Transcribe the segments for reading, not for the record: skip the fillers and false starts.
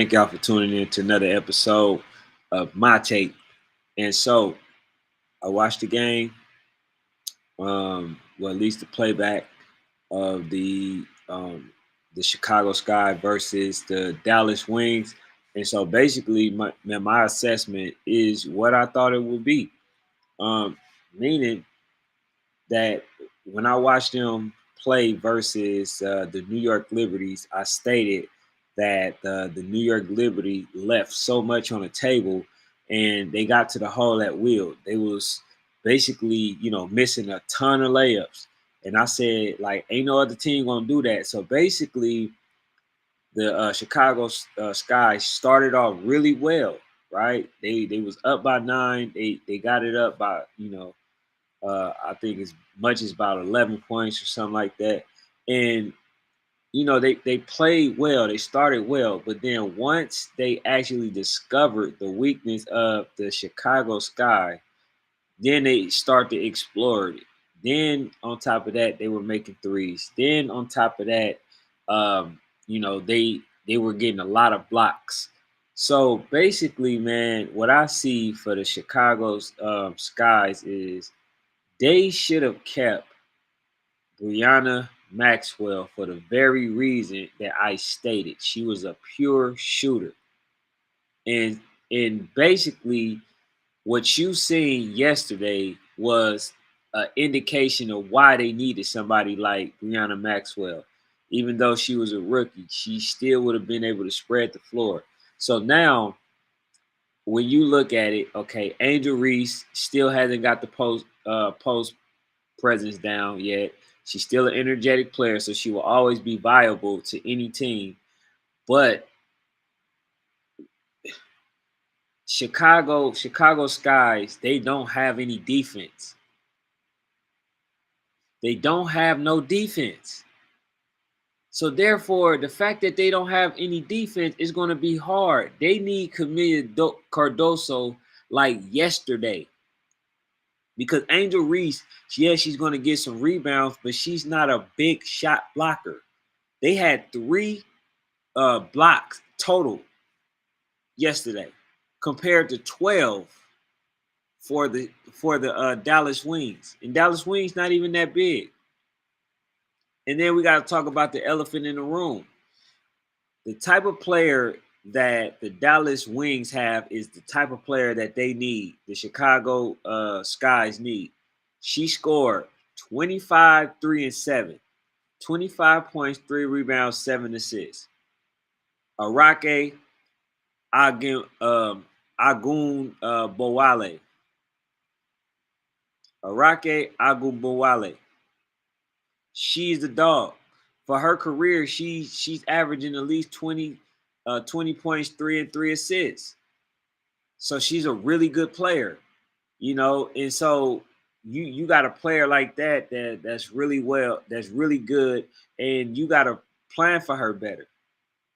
Thank y'all for tuning in to another episode of My Take. And so I watched the game, at least the playback of the Chicago Sky versus the Dallas Wings. And so basically, my assessment is what I thought it would be. Um, Meaning that when I watched them play versus the New York Liberties, I stated that the New York Liberty left so much on the table, and they got to the hole at will. They was basically, missing a ton of layups, and I said like, ain't no other team gonna do that. So basically, the Chicago Sky started off really well, right? They was up by 9. They got it up by I think as much as about 11 points or something like that. And, they played well. They started well. But then once they actually discovered the weakness of the Chicago Sky, then they start to explore it. Then on top of that, they were making threes. Then on top of that, they were getting a lot of blocks. So basically, man, what I see for the Chicago's Skies is they should have kept Brianna Maxwell for the very reason that I stated. She was a pure shooter. And basically what you seen yesterday was an indication of why they needed somebody like Brianna Maxwell. Even though she was a rookie, she still would have been able to spread the floor. So now when you look at it, okay, Angel Reese still hasn't got the post presence down yet. She's still an energetic player, so she will always be viable to any team. But Chicago Skies, they don't have any defense. They don't have no defense. So therefore, the fact that they don't have any defense is going to be hard. They need Camilla Cardoso like yesterday. Because Angel Reese, yeah, she's going to get some rebounds, but she's not a big shot blocker. They had 3 blocks total yesterday, compared to 12 for the Dallas Wings. And Dallas Wings not even that big. And then we got to talk about the elephant in the room. The type of player that the Dallas Wings have is the type of player that they need. The Chicago Skies need. She scored 25, 3, and 7. 25 points, 3 rebounds, 7 assists. Arake Agun Bowale. Arake Agumbowale. She's the dog. For her career, she's averaging at least 20 points, 3 and 3 assists. So she's a really good player, and so you got a player like that's really good, and you got to plan for her better.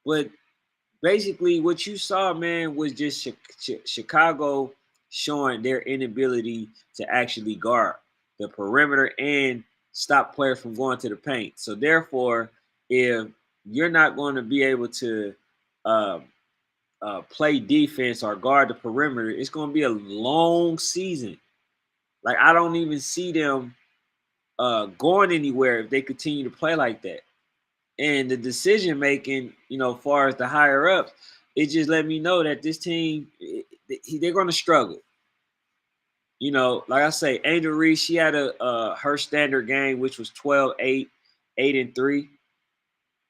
But basically, what you saw, man, was just Chicago showing their inability to actually guard the perimeter and stop players from going to the paint. So therefore, if you're not going to be able to uh, play defense or guard the perimeter, it's going to be a long season. Like I don't even see them going anywhere if they continue to play like that. And the decision making, as far as the higher ups, it just let me know that this team, they're going to struggle. Like I say, Angel Reese, she had her standard game, which was 12, 8, 8, and 3.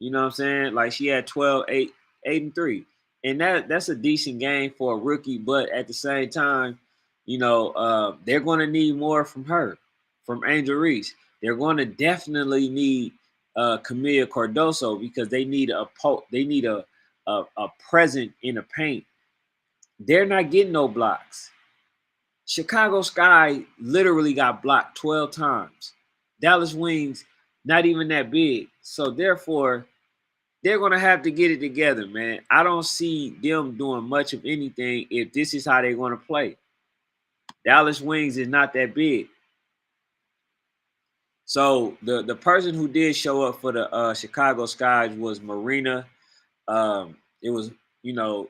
You know what I'm saying? Like she had 12, 8, 8, and 3. And that's a decent game for a rookie, but at the same time, they're going to need more from her, from Angel Reese. They're going to definitely need Camilla Cardoso because they need a present in the paint. They're not getting no blocks. Chicago Sky literally got blocked 12 times. Dallas Wings, not even that big. So therefore, they're going to have to get it together, man. I don't see them doing much of anything if this is how they're going to play. Dallas Wings is not that big. So the person who did show up for the Chicago Skies was Marina. It was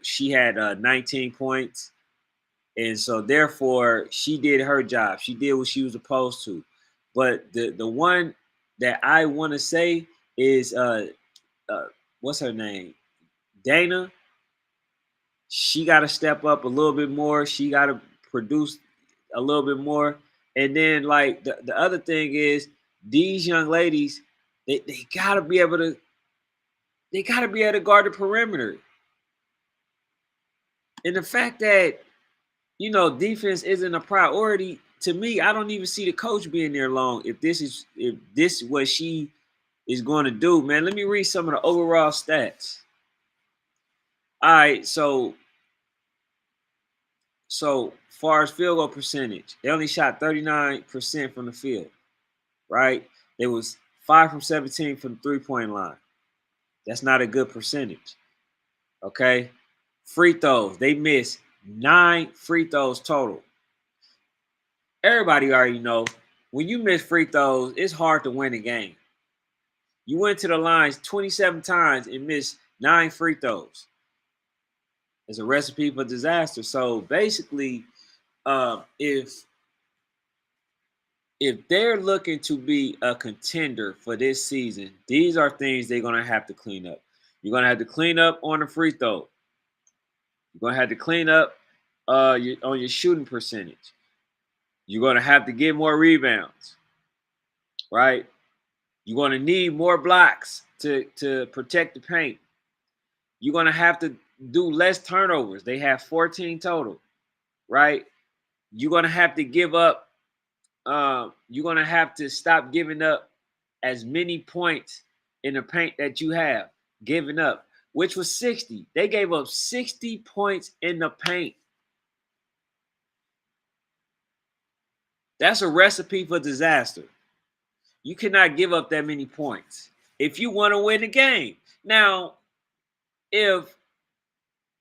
she had 19 points. And so therefore she did her job. She did what she was supposed to. But the one that I want to say is uh what's her name? Dana. She got to step up a little bit more. She got to produce a little bit more. And then like the other thing is these young ladies, they gotta be able to guard the perimeter. And the fact that defense isn't a priority to me, I don't even see the coach being there long. If this is what she is going to do, man, let me read some of the overall stats. All right, so far as field goal percentage, they only shot 39% from the field, right? They was 5 from 17 from the 3-point line. That's not a good percentage. Okay. Free throws, they missed 9 free throws total. Everybody already know when you miss free throws, it's hard to win a game. You went to the lines 27 times and missed 9 free throws. It's a recipe for disaster. So basically, if they're looking to be a contender for this season, these are things they're gonna have to clean up. You're gonna have to clean up on the free throw. You're gonna have to clean up on your shooting percentage. You're gonna have to get more rebounds, right? You're gonna need more blocks to protect the paint. You're gonna have to do less turnovers. They have 14 total, right? You're gonna have to give up. You're gonna have to stop giving up as many points in the paint that you have given up, which was 60. They gave up 60 points in the paint. That's a recipe for disaster. You cannot give up that many points if you want to win the game. Now, if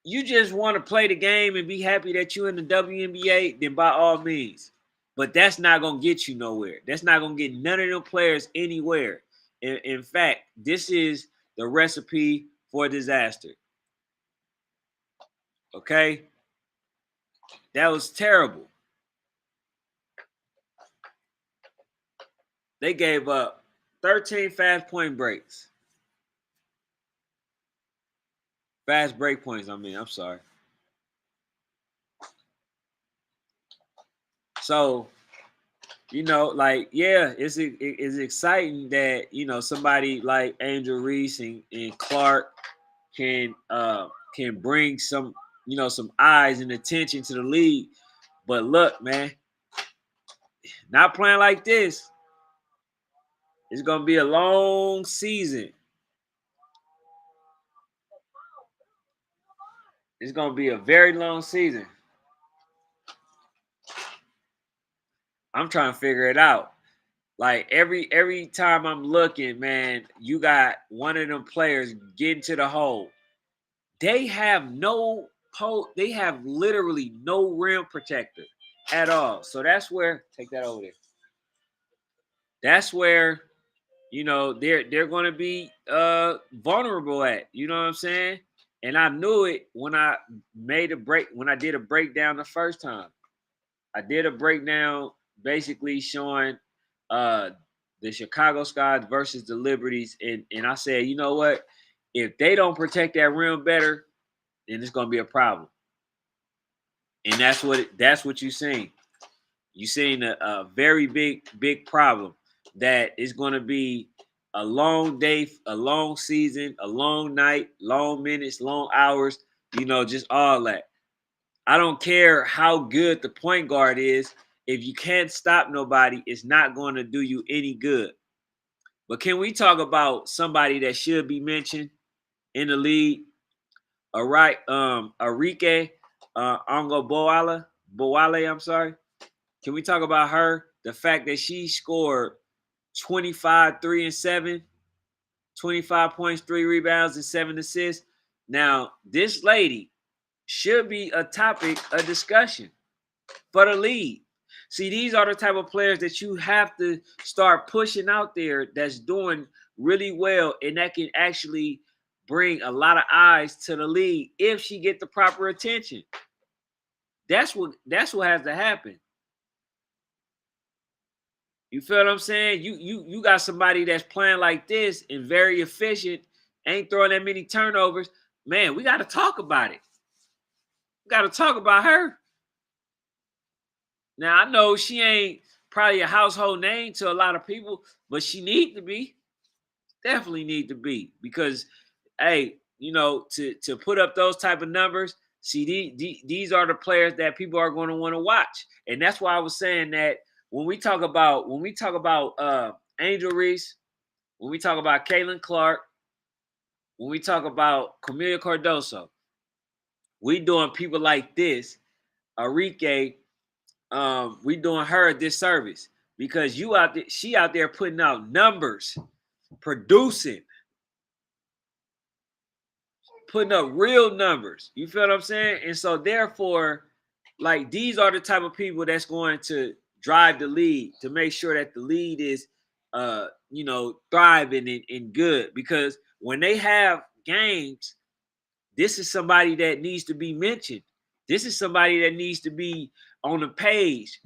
you just want to play the game and be happy that you're in the WNBA, then by all means. But that's not going to get you nowhere. That's not going to get none of them players anywhere. In fact, this is the recipe for disaster. Okay? That was terrible. They gave up 13 fast point breaks. Fast break points, I'm sorry. So, it's exciting that, somebody like Angel Reese and Clark can bring some eyes and attention to the league. But look, man, not playing like this, it's gonna be a long season. It's gonna be a very long season. I'm trying to figure it out. Like every time I'm looking, man, you got one of them players getting to the hole. They have they have literally no rim protector at all. So that's where take that over there. That's where they're going to be vulnerable at. You know what I'm saying? And I knew it when I did a breakdown the first time. I did a breakdown basically showing the Chicago Sky versus the Liberties, and I said, you know what? If they don't protect that rim better, then it's going to be a problem. And that's what you're seeing. You're seeing a very big problem that is going to be a long day, a long season, a long night, long minutes, long hours, just all that. I don't care how good the point guard is. If you can't stop nobody, it's not going to do you any good. But can we talk about somebody that should be mentioned in the league? All right, Arike Boale, I'm sorry. Can we talk about her? The fact that she scored 25, 3 and 7, 25 points, 3 rebounds, and 7 assists. Now, this lady should be a topic of discussion for the league. See, these are the type of players that you have to start pushing out there that's doing really well and that can actually bring a lot of eyes to the league if she get the proper attention. That's what has to happen. You feel what I'm saying? You got somebody that's playing like this and very efficient, ain't throwing that many turnovers. Man, we got to talk about it. We got to talk about her. Now I know she ain't probably a household name to a lot of people, but she need to be. Definitely need to be, because hey, to put up those type of numbers, see, these are the players that people are going to want to watch. And that's why I was saying that when we talk about Angel Reese, when we talk about Caitlin Clark, when we talk about Camila Cardoso, we doing people like this, Arike, we doing her a disservice, because she out there putting out numbers, producing, putting up real numbers. You feel what I'm saying? And so therefore, like, these are the type of people that's going to drive the league, to make sure that the league is thriving and good. Because when they have games, this is somebody that needs to be mentioned. This is somebody that needs to be on the page.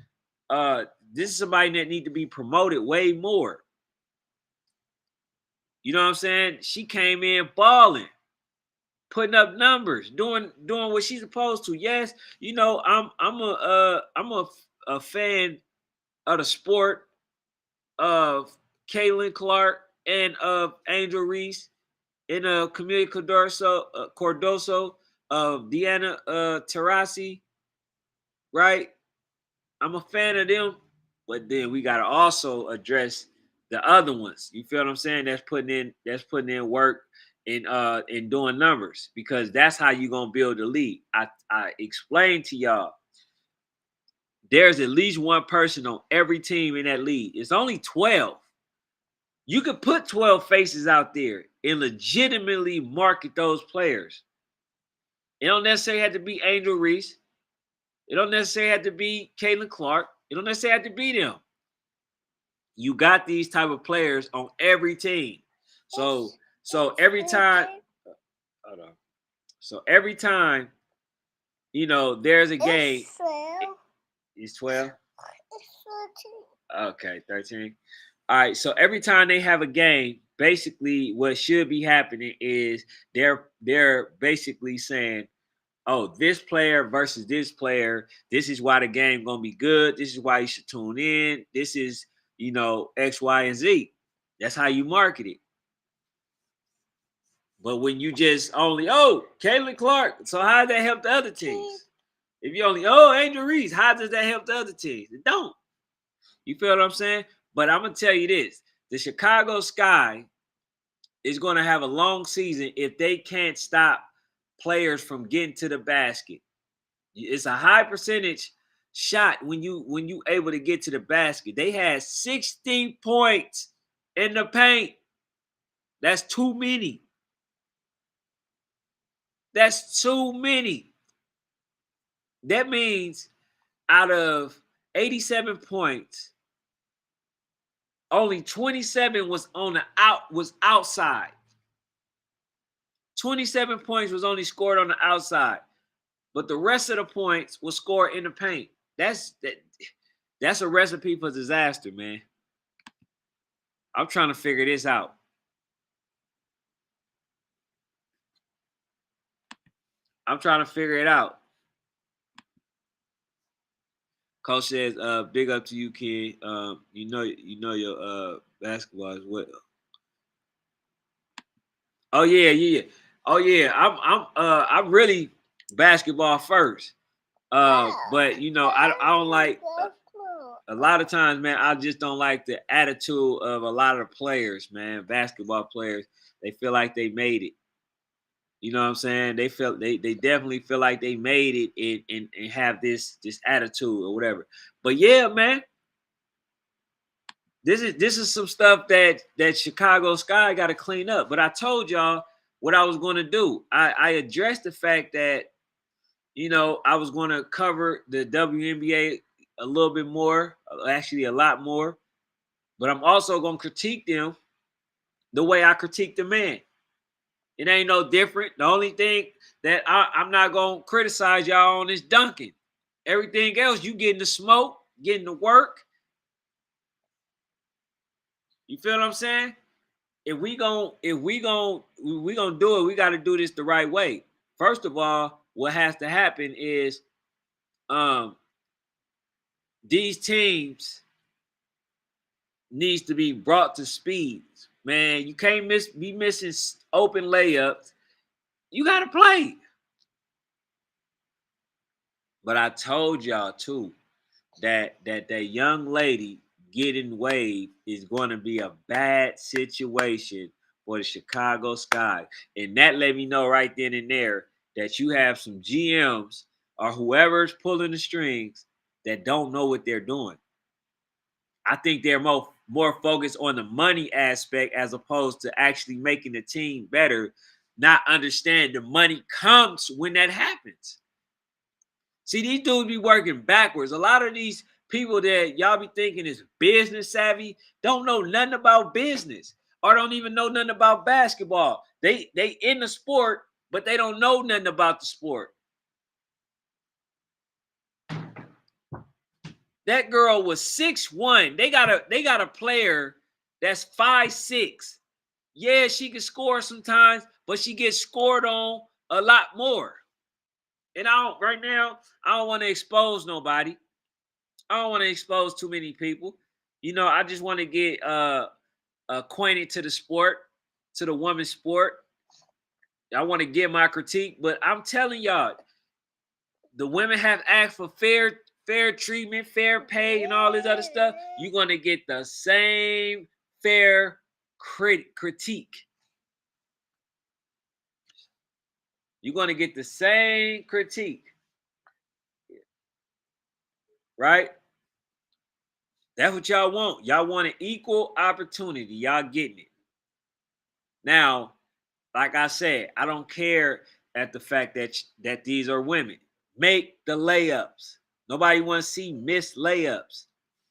This is somebody that needs to be promoted way more. You know what I'm saying? She came in balling, putting up numbers, doing what she's supposed to. Yes, I'm a fan of the sport of Caitlin Clark and of Angel Reese and Camila Cardoso, of Deanna Taurasi, right? I'm a fan of them, but then we gotta also address the other ones. You feel what I'm saying? That's putting in work and doing numbers, because that's how you gonna build a league. I explained to y'all, there's at least one person on every team in that league. It's only 12. You could put 12 faces out there and legitimately market those players. It don't necessarily have to be Angel Reese. It don't necessarily have to be Caitlin Clark. It don't necessarily have to be them. You got these type of players on every team. So every time, hold on. So every time, there's a game. It's 12. It's 12. Okay, 13. All right. So every time they have a game, basically what should be happening is they're basically saying, oh, this player versus this player, this is why the game gonna be good. This is why you should tune in. This is, X, Y, and Z. That's how you market it. But when you just only, Caitlin Clark, so how does that help the other teams? If you only, Angel Reese, how does that help the other teams? It don't. You feel what I'm saying? But I'm gonna tell you this: the Chicago Sky is gonna have a long season if they can't stop players from getting to the basket. It's a high percentage shot when you able to get to the basket. They had 60 points in the paint. That's too many. That's too many. That means out of 87 points, only 27 was outside. 27 points was only scored on the outside, but the rest of the points was scored in the paint. That's a recipe for disaster, man. I'm trying to figure this out. I'm trying to figure it out. Coach says, big up to you, kid. You know your basketball as well. Oh yeah. Oh yeah. I'm really basketball first. But I don't like, a lot of times, man, I just don't like the attitude of a lot of players, man. Basketball players, they feel like they made it. You know what I'm saying? They definitely feel like they made it and have this attitude or whatever. But yeah, man, this is some stuff that Chicago Sky got to clean up. But I told y'all what I was going to do. I addressed the fact that I was going to cover the WNBA a little bit more, actually a lot more. But I'm also going to critique them the way I critique the man. It ain't no different. The only thing that I'm not gonna criticize y'all on is dunking. Everything else, you getting the smoke, getting the work. You feel what I'm saying? If we gonna do it, we got to do this the right way. First of all, what has to happen is um these teams needs to be brought to speed. Man, you can't be missing open layups. You got to play. But I told y'all too that young lady getting waived is going to be a bad situation for the Chicago Sky, and that let me know right then and there that you have some GMs or whoever's pulling the strings that don't know what they're doing. I think they're more focused on the money aspect as opposed to actually making the team better. Not understand the money comes when that happens. See, these dudes be working backwards. A lot of these people that y'all be thinking is business savvy don't know nothing about business or don't even know nothing about basketball. They in the sport, but they don't know nothing about the sport. That girl was 6'1". They got a player that's 5'6". Yeah, she can score sometimes, but she gets scored on a lot more. And right now, I don't want to expose nobody. I don't want to expose too many people. I just want to get acquainted to the sport, to the women's sport. I want to get my critique, but I'm telling y'all, the women have asked for fair treatment, fair pay, and all this other stuff. You're gonna get the same fair critique. You're gonna get the same critique, right? That's what y'all want. Y'all want an equal opportunity. Y'all getting it. Now, like I said, I don't care at the fact that these are women. Make the layups. Nobody want to see missed layups.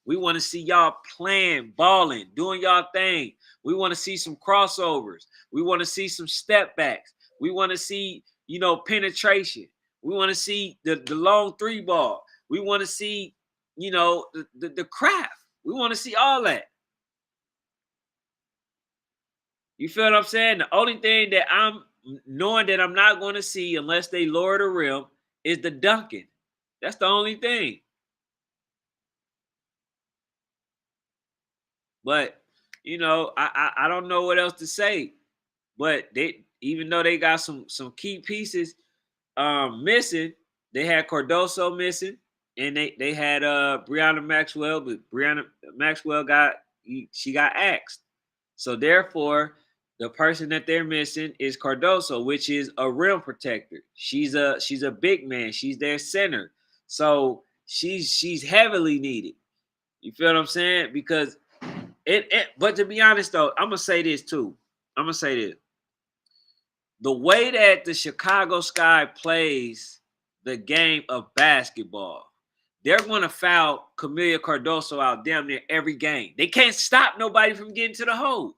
We want to see y'all playing, balling, doing y'all thing. We want to see some crossovers. We want to see some step backs. We want to see, penetration. We want to see the long three ball. We want to see, the craft. We want to see all that. You feel what I'm saying? The only thing that I'm knowing that I'm not going to see unless they lower the rim is the dunking. That's the only thing. But I don't know what else to say. But they, even though they got some key pieces missing, they had Cardoso missing, and they had Brianna Maxwell, but Brianna Maxwell she got axed. So therefore, the person that they're missing is Cardoso, which is a rim protector. She's a big man. She's their center. So she's heavily needed. You feel what I'm saying? Because but to be honest though, I'm gonna say this too. I'm gonna say this. The way that the Chicago Sky plays the game of basketball, they're going to foul Camila Cardoso out damn near every game. They can't stop nobody from getting to the hole.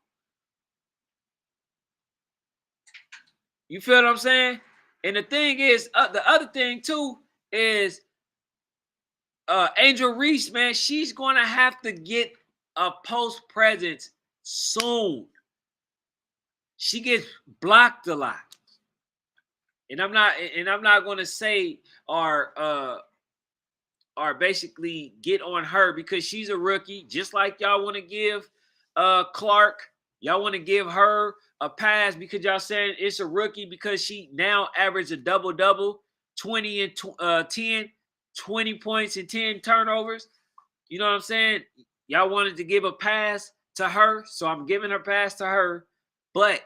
You feel what I'm saying? And the thing is, the other thing too is Angel Reese, man, she's going to have to get a post presence soon. She gets blocked a lot. And I'm not going to say or basically get on her because she's a rookie, just like y'all want to give Clark. Y'all want to give her a pass because y'all saying it's a rookie because she now averaged a double-double, 20 and 10, 20 points and 10 turnovers. You know what I'm saying? Y'all wanted to give a pass to her, so I'm giving her pass to her, but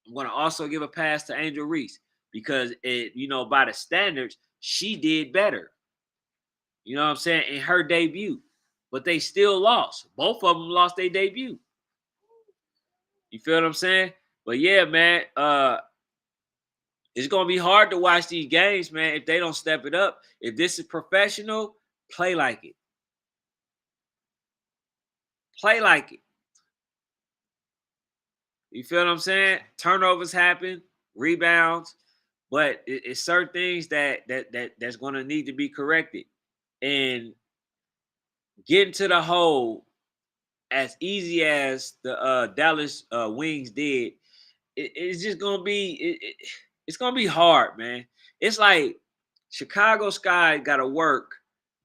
I'm going to also give a pass to Angel Reese because by the standards, she did better. You know what I'm saying? In her debut. But they still lost. Both of them lost their debut. You feel what I'm saying? But yeah, man, it's gonna be hard to watch these games, man, if they don't step it up. If this is professional, play like it. Play like it. You feel what I'm saying? Turnovers happen, rebounds, but it's certain things that's going to need to be corrected. And getting to the hole as easy as the Dallas Wings did, it's just gonna be it's gonna be hard, man. It's like Chicago Sky got to work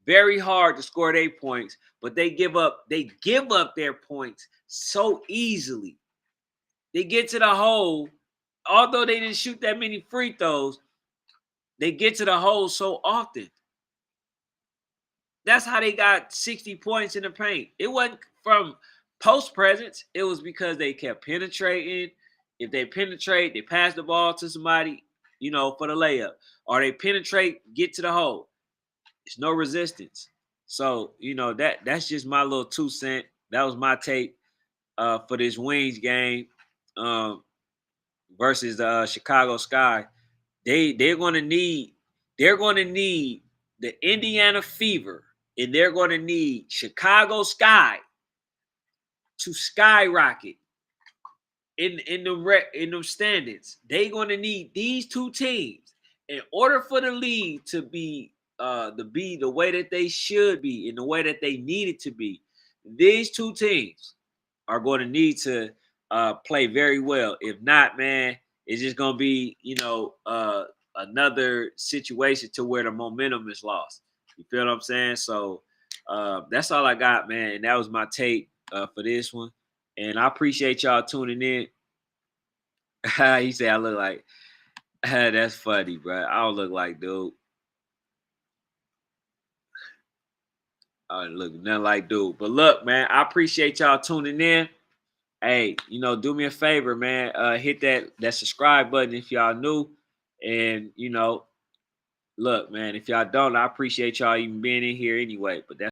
very hard to score their points, but they give up their points so easily. They get to the hole, although they didn't shoot that many free throws, they get to the hole so often. That's how they got 60 points in the paint. It wasn't from post presence. It was because they kept penetrating. If they penetrate, they pass the ball to somebody, for the layup. Or they penetrate, get to the hole. It's no resistance. So, that's just my little 2 cents. That was my take for this Wings game um, versus the Chicago Sky. They're going to need the Indiana Fever, and they're going to need Chicago Sky to skyrocket in the standings. They're going to need these two teams in order for the league to be the way that they should be, in the way that they need it to be. These two teams are going to need to play very well. If not, man, it's just going to be another situation to where the momentum is lost. You feel what I'm saying? So that's all I got, man. And that was my take for this one. And I appreciate y'all tuning in. He said I look like that's funny, bro. I don't look like dude. I don't look nothing like dude. But look, man, I appreciate y'all tuning in. Hey, do me a favor, man. Hit that subscribe button if y'all new. And look, man, if y'all don't, I appreciate y'all even being in here anyway. But that's